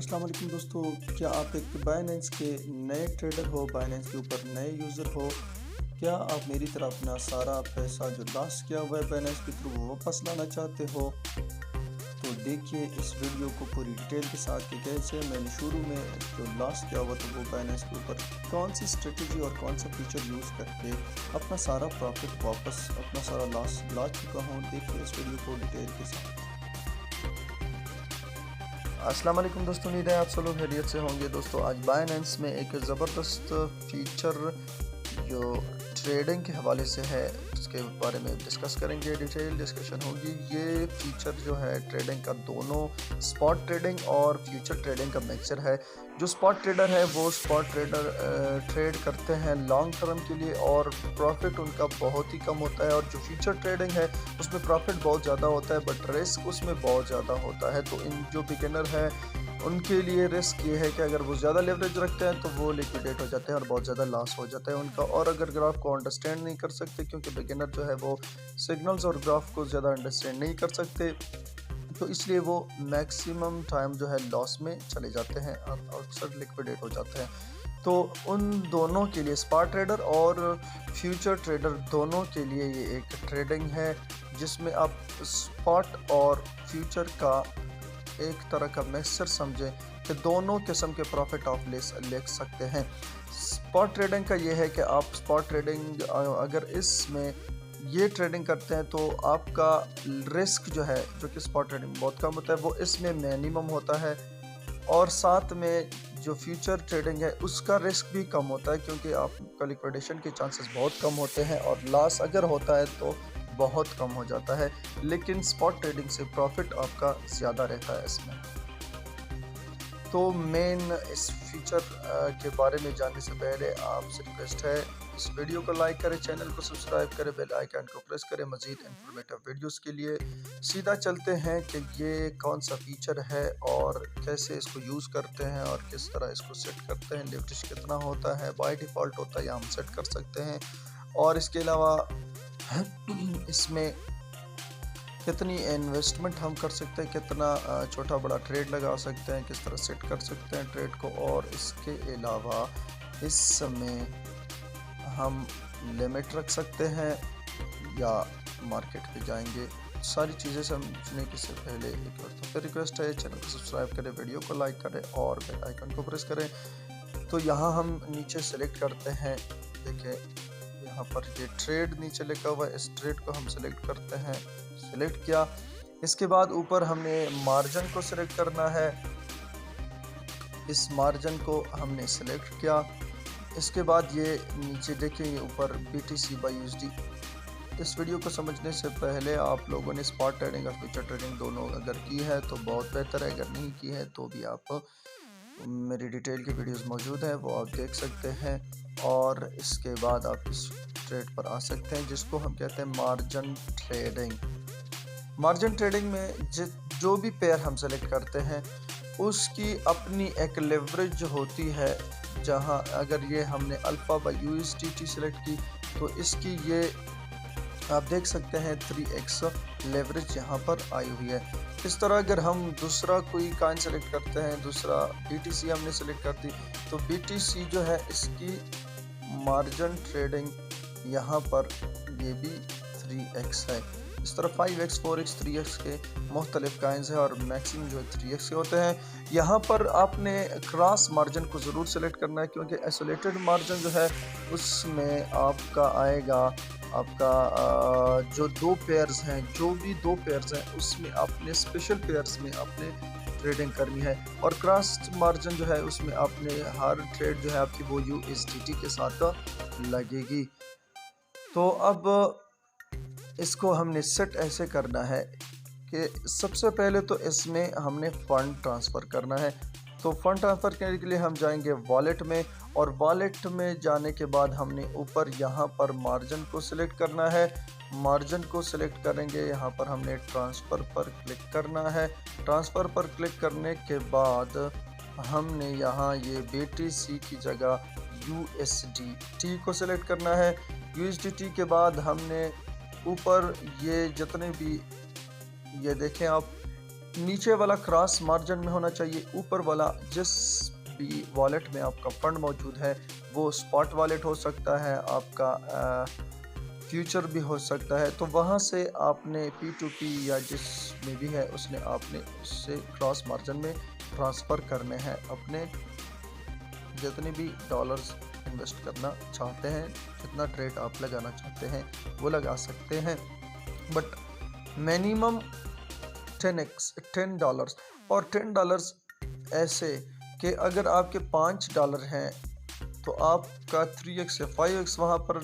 अस्सलाम वालेकुम दोस्तों, क्या आप एक बाइनेंस के नए ट्रेडर हो, बाइनेंस के ऊपर नए यूज़र हो? क्या आप मेरी तरह अपना सारा पैसा जो लॉस किया हुआ है बाइनेंस के थ्रू वो वापस लाना चाहते हो? तो देखिए इस वीडियो को पूरी डिटेल के साथ कि कैसे मैंने शुरू में जो लॉस किया हुआ था वो बाइनेंस के ऊपर कौन सी स्ट्रेटजी और कौन सा फीचर यूज़ करके अपना सारा प्रॉफिट वापस अपना सारा लॉस ला चुका हूँ। देखिए इस वीडियो को डिटेल के साथ। अस्सलाम वालेकुम दोस्तों, उम्मीद है आप सब लोग खैरियत से होंगे। दोस्तों आज बाइनेंस में एक ज़बरदस्त फीचर जो ट्रेडिंग के हवाले से है उसके बारे में डिस्कस करेंगे, डिटेल डिस्कशन होगी। ये फीचर जो है ट्रेडिंग का दोनों स्पॉट ट्रेडिंग और फ्यूचर ट्रेडिंग का मिक्सचर है। जो स्पॉट ट्रेडर है वो स्पॉट ट्रेड करते हैं लॉन्ग टर्म के लिए और प्रॉफिट उनका बहुत ही कम होता है, और जो फ्यूचर ट्रेडिंग है उसमें प्रॉफिट बहुत ज़्यादा होता है बट रिस्क उसमें बहुत ज़्यादा होता है। तो इन जो बिगिनर है उनके लिए रिस्क ये है कि अगर वो ज़्यादा लेवरेज रखते हैं तो वो लिक्विडेट हो जाते हैं और बहुत ज़्यादा लॉस हो जाता है उनका। और अगर ग्राफ को अंडरस्टैंड नहीं कर सकते, क्योंकि बिगिनर जो है वो सिग्नल्स और ग्राफ को ज़्यादा अंडरस्टैंड नहीं कर सकते, तो इसलिए वो मैक्सिमम टाइम जो है लॉस में चले जाते हैं और अक्सर लिक्विडेट हो जाते हैं। तो उन दोनों के लिए स्पॉट ट्रेडर और फ्यूचर ट्रेडर दोनों के लिए ये एक ट्रेडिंग है जिसमें आप स्पॉट और फ्यूचर का एक तरह का मिक्सचर समझें कि दोनों किस्म के प्रॉफिट आप ले सकते हैं। स्पॉट ट्रेडिंग का ये है कि आप स्पॉट ट्रेडिंग अगर इसमें ये ट्रेडिंग करते हैं तो आपका रिस्क जो है, जो कि स्पॉट ट्रेडिंग बहुत कम होता है, वो इसमें मिनिमम होता है। और साथ में जो फ्यूचर ट्रेडिंग है उसका रिस्क भी कम होता है, क्योंकि आपका लिक्विडेशन के चांसेस बहुत कम होते हैं और लॉस अगर होता है तो बहुत कम हो जाता है। लेकिन स्पॉट ट्रेडिंग से प्रॉफिट आपका ज़्यादा रहता है इसमें। तो मेन इस फीचर के बारे में जानने से पहले आपसे रिक्वेस्ट है इस वीडियो को लाइक करें, चैनल को सब्सक्राइब करें, बेल आइकन को प्रेस करें मज़ीद इंफॉर्मेटिव वीडियोस के लिए। सीधा चलते हैं कि ये कौन सा फीचर है और कैसे इसको यूज़ करते हैं और किस तरह इसको सेट करते हैं। लेवरेज कितना होता है, बाय डिफ़ॉल्ट होता है या हम सेट कर सकते हैं, और इसके अलावा इसमें कितनी इन्वेस्टमेंट हम कर सकते हैं, कितना छोटा बड़ा ट्रेड लगा सकते हैं, किस तरह सेट कर सकते हैं ट्रेड को, और इसके अलावा इसमें हम लिमिट रख सकते हैं या मार्केट पे जाएंगे। सारी चीज़ें समझने के से पहले एक बार तो फिर रिक्वेस्ट है चैनल को सब्सक्राइब करें, वीडियो को लाइक करें और बेल आइकन को प्रेस करें। तो यहाँ हम नीचे सेलेक्ट करते हैं, देखिए यहाँ पर ये ट्रेड नीचे लिखा हुआ है, इस ट्रेड को हम सेलेक्ट करते हैं। सेलेक्ट किया, इसके बाद ऊपर हमने मार्जिन को सेलेक्ट करना है, इस मार्जिन को हमने सेलेक्ट किया। इसके बाद ये नीचे देखिए ये ऊपर BTC/USD। इस वीडियो को समझने से पहले आप लोगों ने स्पॉट ट्रेडिंग और फ्यूचर ट्रेडिंग दोनों अगर की है तो बहुत बेहतर है, अगर नहीं की है तो भी आप मेरी डिटेल की वीडियोस मौजूद है वो आप देख सकते हैं। और इसके बाद आप इस ट्रेड पर आ सकते हैं जिसको हम कहते हैं मार्जिन ट्रेडिंग। मार्जिन ट्रेडिंग में जो भी पेयर हम सेलेक्ट करते हैं उसकी अपनी एक लेवरेज होती है, जहां अगर ये हमने अल्फा/USDT सेलेक्ट की तो इसकी ये आप देख सकते हैं 3x लेवरेज यहाँ पर आई हुई है। इस तरह अगर हम दूसरा कोई कॉइन सेलेक्ट करते हैं, दूसरा BTC हमने सेलेक्ट कर दी, तो BTC जो है इसकी मार्जिन ट्रेडिंग यहाँ पर ये भी 3x है। इस तरह 5x 4x 3x के मुख्तलिफ काइंस हैं और मैक्सिमम जो है 3x के होते हैं। यहाँ पर आपने क्रॉस मार्जिन को ज़रूर सेलेक्ट करना है, क्योंकि आइसोलेटेड मार्जिन जो है उसमें आपका आएगा आपका जो दो पेयर्स हैं, जो भी दो पेयर्स हैं उसमें आपने स्पेशल पेयर्स में आपने ट्रेडिंग करनी है, और क्रॉस मार्जिन जो है उसमें आपने हर ट्रेड जो है आपकी वो USDT के साथ लगेगी। तो अब इसको हमने सेट ऐसे करना है कि सबसे पहले तो इसमें हमने फ़ंड ट्रांसफ़र करना है। तो फ़ंड ट्रांसफ़र करने के लिए हम जाएंगे वॉलेट में, और वॉलेट में जाने के बाद हमने ऊपर यहाँ पर मार्जिन को सिलेक्ट करना है। मार्जिन को सिलेक्ट करेंगे, यहाँ पर हमने ट्रांसफ़र पर क्लिक करना है। ट्रांसफ़र पर क्लिक करने के बाद हमने यहाँ ये BTC की जगह USDT को सिलेक्ट करना है। USDT के बाद हमने ऊपर ये जितने भी ये देखें आप नीचे वाला क्रॉस मार्जिन में होना चाहिए, ऊपर वाला जिस भी वॉलेट में आपका फंड मौजूद है वो स्पॉट वॉलेट हो सकता है, आपका फ्यूचर भी हो सकता है, तो वहाँ से आपने P2P या जिस में भी है उसने आपने उससे क्रॉस मार्जिन में ट्रांसफ़र करने हैं अपने जितने भी डॉलर्स इन्वेस्ट करना चाहते हैं, जितना ट्रेड आप लगाना चाहते हैं वो लगा सकते हैं, बट मिनिमम 10 डॉलर्स। और $10 ऐसे कि अगर आपके $5 हैं तो आपका 3x से 5x वहाँ पर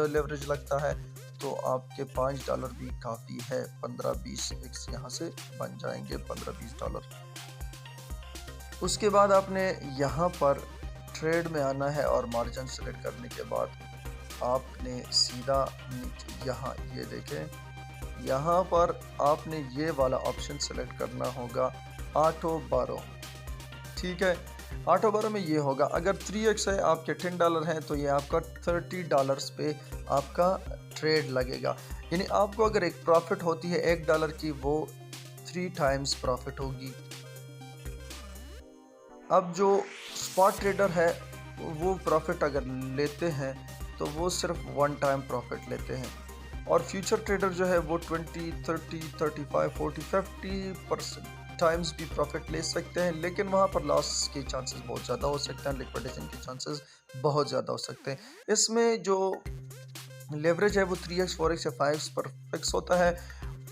लेवरेज लगता है, तो आपके $5 भी काफ़ी है, 15-20x यहाँ से बन जाएंगे, $15-20। उसके बाद आपने यहाँ पर ट्रेड में आना है और मार्जिन सेलेक्ट करने के बाद आपने सीधा नीचे यहाँ ये देखें, यहाँ पर आपने ये वाला ऑप्शन सेलेक्ट करना होगा ऑटो बारो। ठीक है, ऑटो बारो में ये होगा, अगर 3x है आपके $10 हैं तो ये आपका $30 पे आपका ट्रेड लगेगा, यानी आपको अगर एक प्रॉफिट होती है $1 की, वो 3 टाइम्स प्रॉफिट होगी। अब जो स्पॉट ट्रेडर है वो प्रॉफिट अगर लेते हैं तो वो सिर्फ 1 टाइम प्रॉफिट लेते हैं, और फ्यूचर ट्रेडर जो है वो 20, 30, 35, 40, 50% टाइम्स भी प्रॉफिट ले सकते हैं, लेकिन वहाँ पर लॉस के चांसेस बहुत ज़्यादा हो सकते हैं, लिक्विडेशन के चांसेस बहुत ज़्यादा हो सकते हैं। इसमें जो लेवरेज है वो 3x, 4x या 5x पर फिक्स होता है,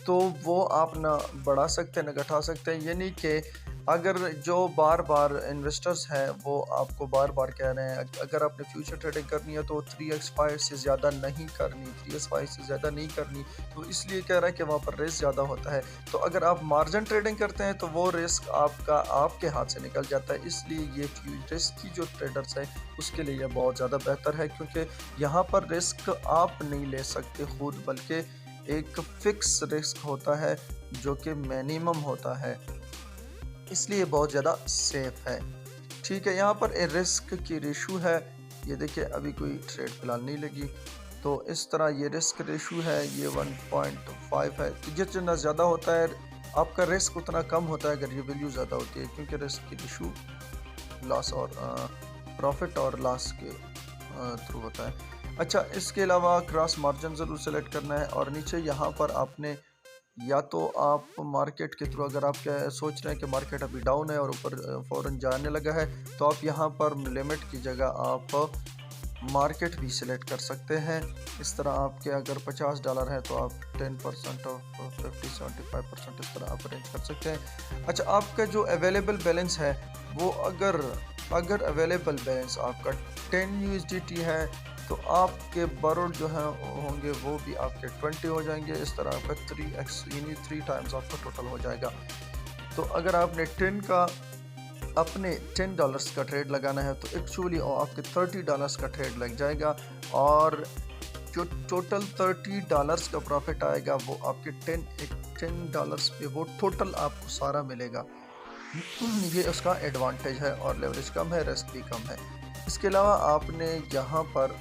तो वो आप ना बढ़ा सकते हैं ना घटा सकते हैं, यानी कि अगर जो बार बार इन्वेस्टर्स हैं वो आपको बार बार कह रहे हैं अगर आपने फ्यूचर ट्रेडिंग करनी है तो 3x 5 से ज़्यादा नहीं करनी, 3x 5 से ज़्यादा नहीं करनी, तो इसलिए कह रहा है कि वहाँ पर रिस्क ज़्यादा होता है। तो अगर आप मार्जिन ट्रेडिंग करते हैं तो वो रिस्क आपके हाथ से निकल जाता है, इसलिए ये रिस्क की जो ट्रेडर्स है उसके लिए ये बहुत ज़्यादा बेहतर है, क्योंकि यहाँ पर रिस्क आप नहीं ले सकते खुद, बल्कि एक फिक्स रिस्क होता है जो कि मिनिमम होता है, इसलिए बहुत ज़्यादा सेफ है। ठीक है, यहाँ पर ए रिस्क की रेशो है, ये देखिए अभी कोई ट्रेड फिलहाल नहीं लगी, तो इस तरह ये रिस्क रेशो है, ये 1.5 है, तो जितना ज़्यादा होता है आपका रिस्क उतना कम होता है अगर ये वैल्यू ज़्यादा होती है, क्योंकि रिस्क की रेशो लॉस और प्रॉफिट और लॉस के थ्रू होता है। अच्छा, इसके अलावा क्रॉस मार्जिन ज़रूर सेलेक्ट करना है, और नीचे यहाँ पर आपने या तो आप मार्केट के थ्रू, अगर आप क्या सोच रहे हैं कि मार्केट अभी डाउन है और ऊपर फ़ौरन जाने लगा है, तो आप यहाँ पर लिमिट की जगह आप मार्केट भी सिलेक्ट कर सकते हैं। इस तरह आपके अगर $50 है तो आप 10% और 50-75% इस तरह आप अरेंज कर सकते हैं। अच्छा, आपका जो अवेलेबल बैलेंस है वो अगर अवेलेबल बैलेंस आपका 10 USDT है तो आपके बरोड जो हैं होंगे वो भी आपके 20 हो जाएंगे, इस तरह आपका 3x यानी 3 टाइम्स आपका टोटल हो जाएगा। तो अगर आपने अपने $10 का ट्रेड लगाना है तो एक्चुअली आपके $30 का ट्रेड लग जाएगा, और जो टोटल $30 का प्रॉफिट आएगा वो आपके $10 पे वो टोटल आपको सारा मिलेगा। ये उसका एडवांटेज है, और लेवरेज कम है, रिस्क भी कम है। इसके अलावा आपने यहाँ पर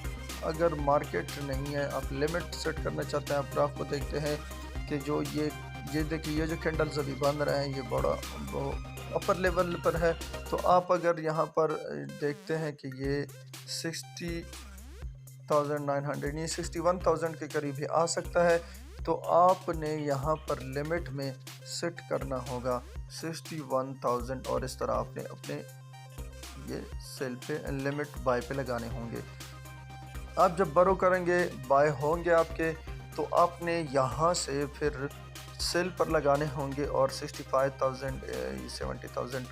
अगर मार्केट नहीं है, आप लिमिट सेट करना चाहते हैं, आप ग्राफ को देखते हैं कि जो ये देखिए ये जो कैंडल्स अभी बन रहे हैं ये बड़ा अपर लेवल पर है, तो आप अगर यहाँ पर देखते हैं कि ये 60,900 यानी 61,000 के करीब ही आ सकता है, तो आपने यहाँ पर लिमिट में सेट करना होगा 61,000, और इस तरह आपने अपने ये सेल पे लिमिट बाय पे लगाने होंगे। आप जब बरो करेंगे, बाय होंगे आपके, तो आपने यहाँ से फिर सेल पर लगाने होंगे, और 65,000 70,000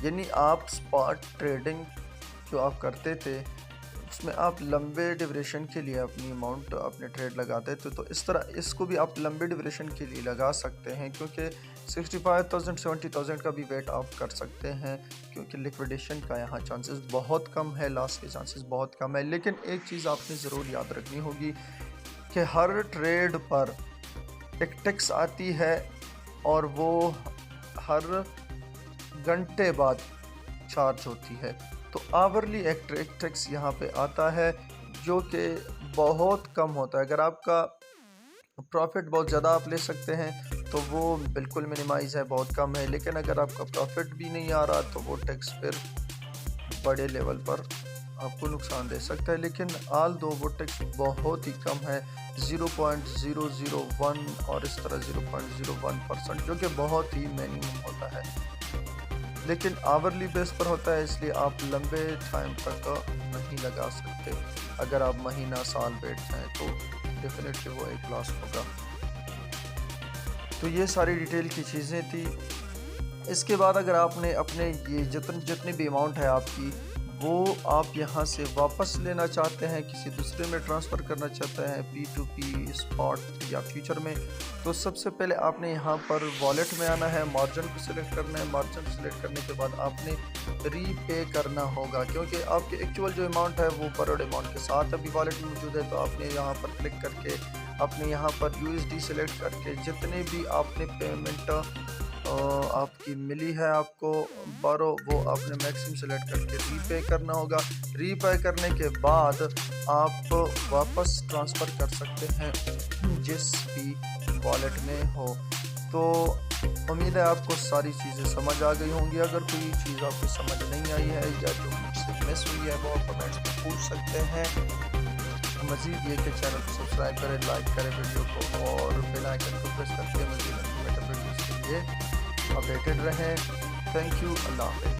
यानी आप स्पॉट ट्रेडिंग जो आप करते थे उसमें आप लंबे ड्यूरेशन के लिए अपनी अमाउंट अपने ट्रेड लगाते थे, तो इस तरह इसको भी आप लंबे ड्यूरेशन के लिए लगा सकते हैं, क्योंकि 65,000 70,000 का भी वेट आप कर सकते हैं, क्योंकि लिक्विडेशन का यहाँ चांसेस बहुत कम है, लॉस के चांसेस बहुत कम है। लेकिन एक चीज़ आपने ज़रूर याद रखनी होगी कि हर ट्रेड पर एक टैक्स आती है, और वो हर घंटे बाद चार्ज होती है, तो आवरली एक टैक्स यहाँ पे आता है जो कि बहुत कम होता है। अगर आपका प्रॉफिट बहुत ज़्यादा आप ले सकते हैं तो वो बिल्कुल मिनिमाइज़ है, बहुत कम है। लेकिन अगर आपका प्रॉफिट भी नहीं आ रहा तो वो टैक्स फिर बड़े लेवल पर आपको नुकसान दे सकता है। लेकिन आल दो वो टैक्स बहुत ही कम है, 0.001 और इस तरह 0.01%, जो कि बहुत ही मिनिमम होता है। लेकिन आवरली बेस पर होता है, इसलिए आप लंबे टाइम तक नहीं लगा सकते। अगर आप महीना साल बैठते हैं तो डेफिनेटली वो एक लॉस होगा। तो ये सारी डिटेल की चीज़ें थी। इसके बाद अगर आपने अपने ये जितनी भी अमाउंट है आपकी, वो आप यहाँ से वापस लेना चाहते हैं, किसी दूसरे में ट्रांसफ़र करना चाहते हैं, P2P, स्पॉट या फ्यूचर में, तो सबसे पहले आपने यहाँ पर वॉलेट में आना है, मार्जिन को सिलेक्ट करना है। मार्जिन सिलेक्ट करने के बाद आपने रीपे करना होगा, क्योंकि आपके एक्चुअल जो अमाउंट है वो बरोड अमाउंट के साथ अभी वॉलेट में मौजूद है। तो आपने यहाँ पर क्लिक करके आपने यहाँ पर USD सिलेक्ट करके जितने भी आपने पेमेंट आपकी मिली है आपको बारो, वो आपने मैक्सिमम सेलेक्ट करके रीपे करना होगा। रीपे करने के बाद आप वापस ट्रांसफ़र कर सकते हैं जिस भी वॉलेट में हो। तो उम्मीद है आपको सारी चीज़ें समझ आ गई होंगी। अगर कोई चीज़ आपको समझ नहीं आई है या जो मुझसे मिस हुई है वो आप कमेंट्स में पूछ सकते हैं। मज़ीद ये कि चैनल को सब्सक्राइब करें, लाइक करें वीडियो को और बेल आइकन को प्रेस करके मज़ीद वीडियोज़ के लिए अपडेटेड रहें। Thank you. अल्लाह हाफ़िज़।